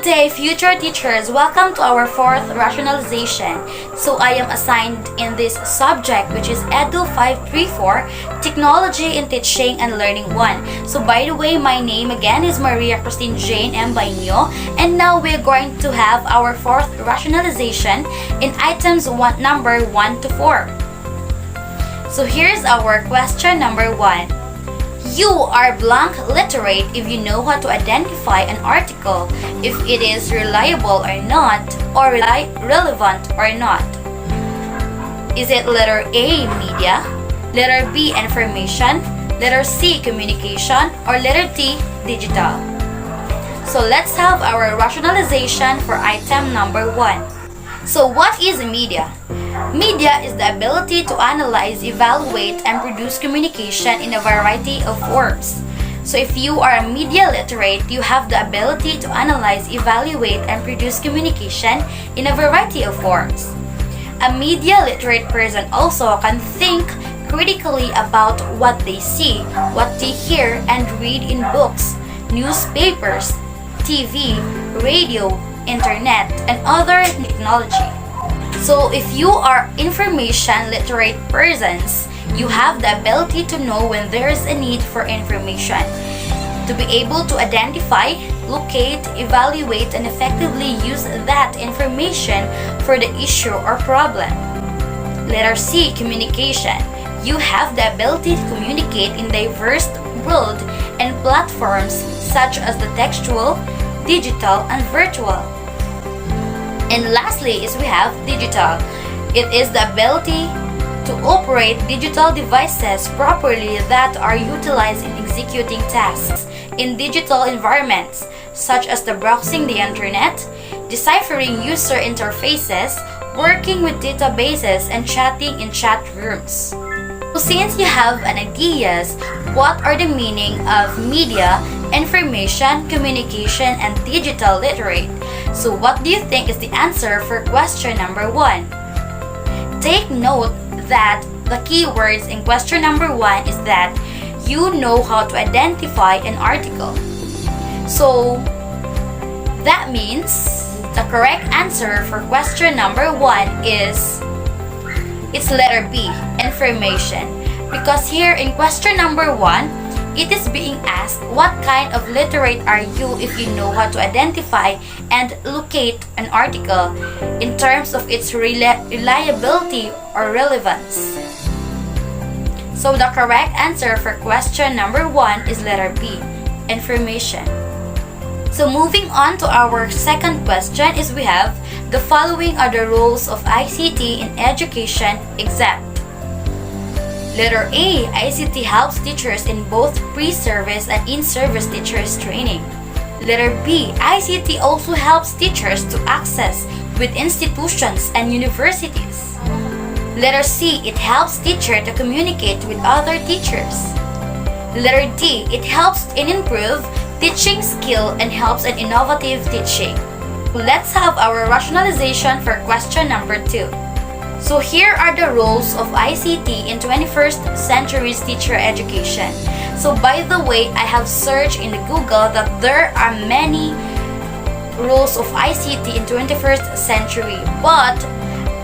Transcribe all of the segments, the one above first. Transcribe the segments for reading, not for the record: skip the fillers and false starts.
day, future teachers. Welcome to our fourth rationalization. So I am assigned in this subject, which is Edu 534, Technology in Teaching and Learning 1. So by the way, my name again is Maria Christine Jane M. Bainyo, and now we're going to have our fourth rationalization in items number 1 to 4. So here's our question number 1. You are blank literate if you know how to identify an article, if it is reliable or not, or relevant or not. Is it letter A, media, letter B, information, letter C, communication, or letter D, digital? So let's have our rationalization for item number 1. So what is media? Media is the ability to analyze, evaluate, and produce communication in a variety of forms. So if you are a media literate, you have the ability to analyze, evaluate, and produce communication in a variety of forms. A media literate person also can think critically about what they see, what they hear, and read in books, newspapers, TV, radio, internet, and other technology. So if you are information literate persons, you have the ability to know when there is a need for information, to be able to identify, locate, evaluate, and effectively use that information for the issue or problem. Letter C, communication. You have the ability to communicate in diverse world and platforms such as the textual, digital, and virtual. And lastly is we have digital. It is the ability to operate digital devices properly that are utilized in executing tasks in digital environments, such as the browsing the internet, deciphering user interfaces, working with databases, and chatting in chat rooms. So since you have an ideas what are the meaning of media, information, communication, and digital literate, so what do you think is the answer for question number 1? Take note that the keywords in question number 1 is that you know how to identify an article. So that means the correct answer for question number 1 is it's letter B, information. Because here in question number 1, it is being asked what kind of literate are you if you know how to identify and locate an article in terms of its reliability or relevance. So the correct answer for question number 1 is letter B, information. So moving on to our second question is we have the following are the roles of ICT in education exam. Letter A, ICT helps teachers in both pre-service and in-service teachers training. Letter B, ICT also helps teachers to access with institutions and universities. Letter C, it helps teachers to communicate with other teachers. Letter D, it helps in improve teaching skill and helps in innovative teaching. Let's have our rationalization for question number 2. So here are the roles of ICT in 21st century's teacher education. So by the way, I have searched in the Google that there are many roles of ICT in 21st century, but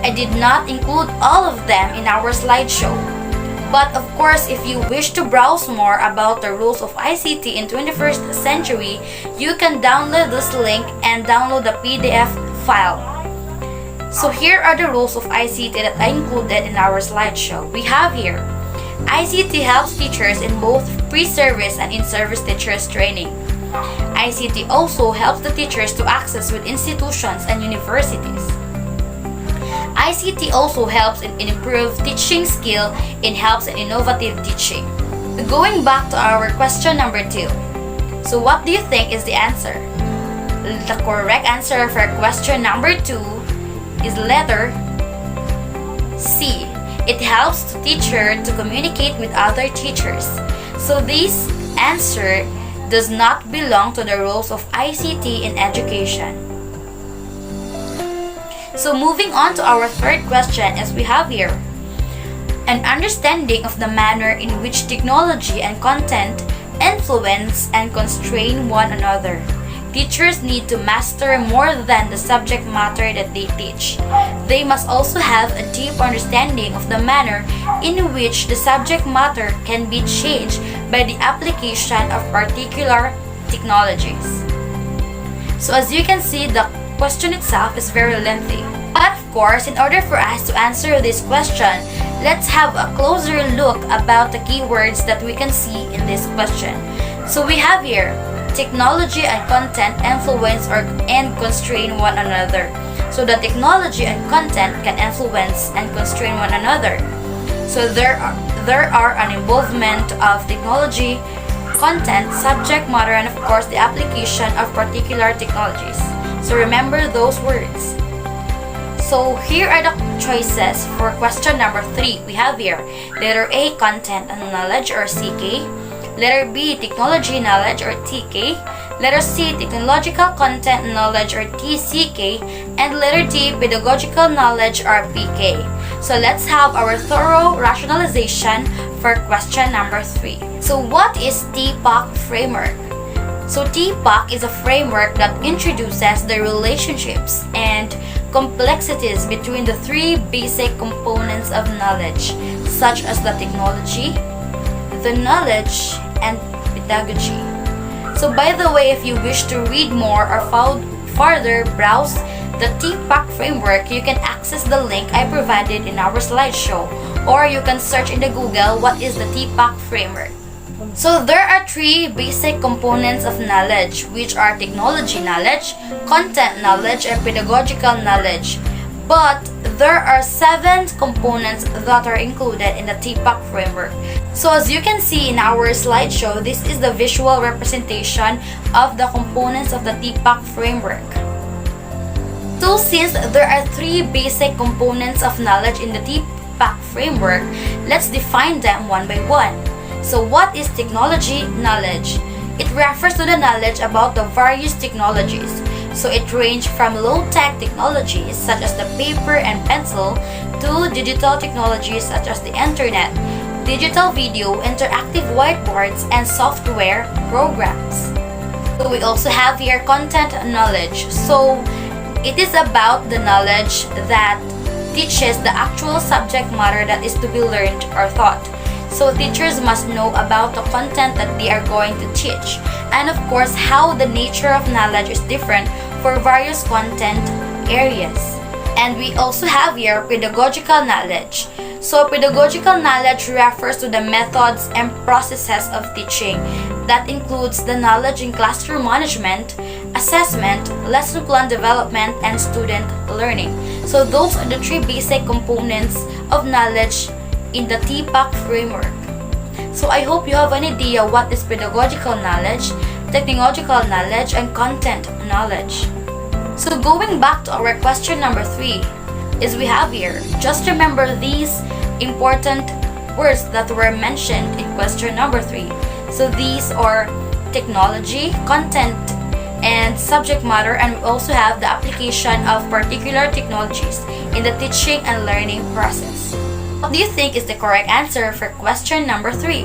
I did not include all of them in our slideshow. But of course, if you wish to browse more about the rules of ICT in 21st century, you can download this link and download the PDF file. So here are the rules of ICT that I included in our slideshow. We have here, ICT helps teachers in both pre-service and in-service teachers training. ICT also helps the teachers to access with institutions and universities. ICT also helps in improve teaching skill and helps in innovative teaching. Going back to our question number 2. So what do you think is the answer? The correct answer for question number 2 is letter C. It helps the teacher to communicate with other teachers. So this answer does not belong to the roles of ICT in education. So moving on to our third question as we have here, an understanding of the manner in which technology and content influence and constrain one another. teachers need to master more than the subject matter that they teach. They must also have a deep understanding of the manner in which the subject matter can be changed by the application of particular technologies. So as you can see, the question itself is very lengthy. But of course, in order for us to answer this question, let's have a closer look about the keywords that we can see in this question. So we have here, technology and content influence and constrain one another. So the technology and content can influence and constrain one another. So there are an involvement of technology, content, subject matter, and of course the application of particular technologies. So remember those words. So here are the choices for question number 3. We have here letter A, content and knowledge, or CK. Letter B, technology knowledge, or TK. Letter C, technological content knowledge, or TCK. And letter D, pedagogical knowledge, or PK. So let's have our thorough rationalization for question number 3. So what is TPOC framework? So TPOC is a framework that introduces the relationships and complexities between the 3 basic components of knowledge, such as the technology, the knowledge, and pedagogy. So by the way, if you wish to read more or further browse the TPOC framework, you can access the link I provided in our slideshow, or you can search in the Google what is the TPOC framework. So there are 3 basic components of knowledge, which are technology knowledge, content knowledge, and pedagogical knowledge. But there are 7 components that are included in the TPOC framework. So as you can see in our slideshow, this is the visual representation of the components of the TPOC framework. So since there are 3 basic components of knowledge in the TPOC framework, let's define them one by one. So what is technology knowledge? It refers to the knowledge about the various technologies. So it ranges from low-tech technologies such as the paper and pencil to digital technologies such as the internet, digital video, interactive whiteboards, and software programs. So we also have here content knowledge. So it is about the knowledge that teaches the actual subject matter that is to be learned or taught. So teachers must know about the content that they are going to teach, and of course how the nature of knowledge is different for various content areas. And we also have here pedagogical knowledge. So pedagogical knowledge refers to the methods and processes of teaching. That includes the knowledge in classroom management, assessment, lesson plan development, and student learning. So those are the 3 basic components of knowledge in the TPOC framework. So I hope you have an idea what is pedagogical knowledge, technological knowledge, and content knowledge. So going back to our question number 3, is we have here, just remember these important words that were mentioned in question number 3. So these are technology, content, and subject matter, and we also have the application of particular technologies in the teaching and learning process. What do you think is the correct answer for question number 3?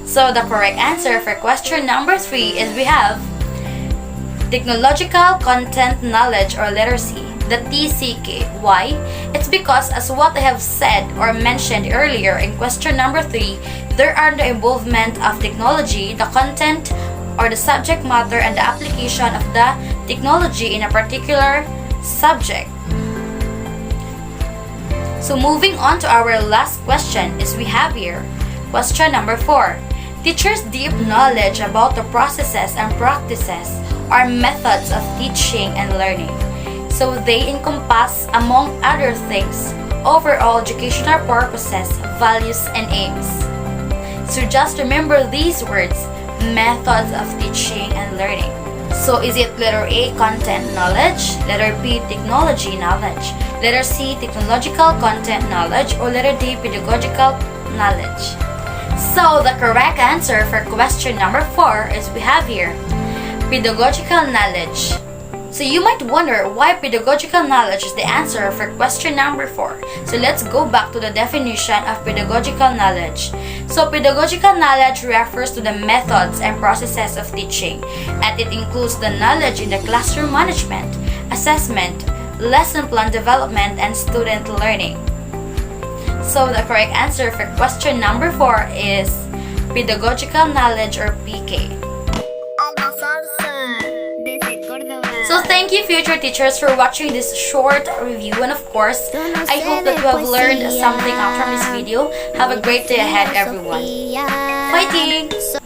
So the correct answer for question number 3 is we have technological content knowledge, or letter C, the TCK. Why? It's because as what I have said or mentioned earlier in question number 3, there are the involvement of technology, the content or the subject matter, and the application of the technology in a particular subject. So moving on to our last question is we have here question number 4. Teachers' deep knowledge about the processes and practices or methods of teaching and learning. So they encompass, among other things, overall educational purposes, values, and aims. So just remember these words, methods of teaching and learning. So is it letter A, content knowledge, letter B, technology knowledge, letter C, technological content knowledge, or letter D, pedagogical knowledge? So the correct answer for question number 4 is we have here pedagogical knowledge. So you might wonder why pedagogical knowledge is the answer for question number 4. So let's go back to the definition of pedagogical knowledge. So pedagogical knowledge refers to the methods and processes of teaching, and it includes the knowledge in the classroom management, assessment, lesson plan development, and student learning. So the correct answer for question number 4 is pedagogical knowledge, or PK. So thank you, future teachers, for watching this short review, and of course, I hope that you have learned something out from this video. Have a great day ahead, everyone. Fighting!